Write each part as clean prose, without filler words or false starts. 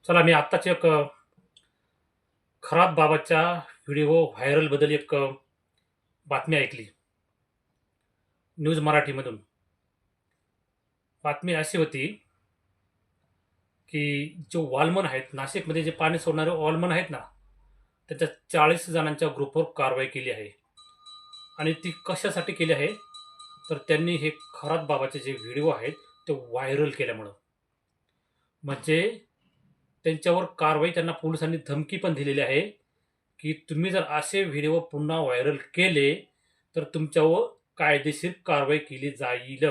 चला मी आत्ताच एक खरात बाबाच्या व्हिडिओ व्हायरलबद्दल एक बातमी ऐकली न्यूज मराठीमधून. बातमी अशी होती की जो वॉलमन आहेत नाशिकमध्ये जे पाणी सोडणारे वॉलमन आहेत ना, त्याच्या 40 जणांच्या ग्रुपवर कारवाई केली आहे. आणि ती कशासाठी केली आहे, तर त्यांनी हे खरात बाबाचे जे व्हिडिओ आहेत ते व्हायरल केल्यामुळं. म्हणजे त्यांच्यावर कारवाई, त्यांना पोलिसांनी धमकी पण दिलेली आहे की तुम्ही जर असे व्हिडिओ पुन्हा व्हायरल केले तर तुमच्यावर कायदेशीर कारवाई केली जाईल.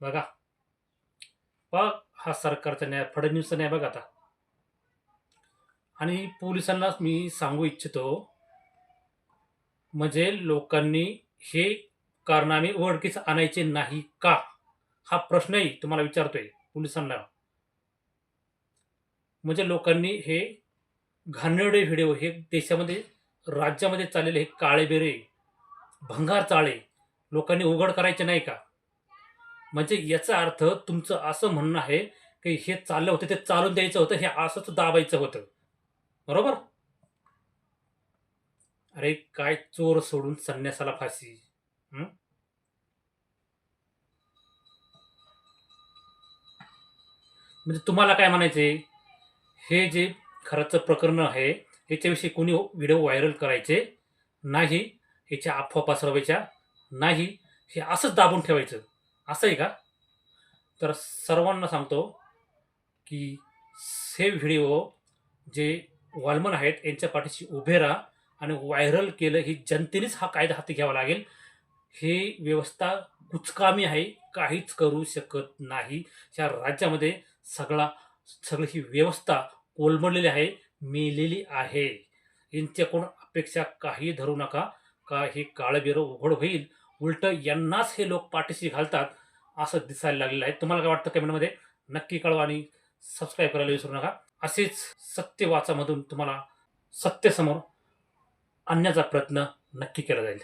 बघा, बघ, हा सरकारचा न्याय, फडणवीसचा न्याय बघा आता. आणि पोलिसांना मी सांगू इच्छितो, म्हणजे लोकांनी हे कारनामे उघडकीस आणायचे नाही का, हा प्रश्नही तुम्हाला विचारतोय पोलिसांना. म्हणजे लोकांनी हे घाणेरडे व्हिडिओ, हे देशामध्ये राज्यामध्ये चाललेले हे काळेबेरे भंगार चाळे लोकांनी उघड करायचे नाही का? म्हणजे याचा अर्थ तुमचं असं म्हणणं आहे की हे चाललं होतं ते चालून द्यायचं होतं, हे असंच दाबायचं होतं, बरोबर? अरे काय चोर सोडून संन्यासाला फाशी. हं? म्हणजे तुम्हाला काय म्हणायचंय, हे जे खरंच प्रकरण आहे ह्याच्याविषयी कोणी व्हिडिओ व्हायरल करायचे नाही, ह्याच्या अफवा पसरवायच्या नाही, हे असंच दाबून ठेवायचं, असं आहे का? तर सर्वांना सांगतो की हे व्हिडिओ जे वॉलमन आहेत यांच्या पाठीशी उभे राहा आणि व्हायरल केलं, ही जनतेनेच हा कायदा हाती घ्यावा लागेल. हे व्यवस्था कुचकामी आहे, काहीच करू शकत नाही. या राज्यामध्ये सगळा सगळी ही व्यवस्था कोलमडलेली आहे, मेलेली आहे. यांच्याकडून अपेक्षा काही धरू नका का हे काळं उघड होईल. उलट यांनाच हे लोक पाठीशी घालतात असं दिसायला लागलेलं आहे. तुम्हाला काय वाटतं कमेंटमध्ये नक्की कळवा आणि सबस्क्राईब करायला विसरू नका. असेच सत्य वाचामधून तुम्हाला सत्य समोर आणण्याचा प्रयत्न नक्की केला जाईल.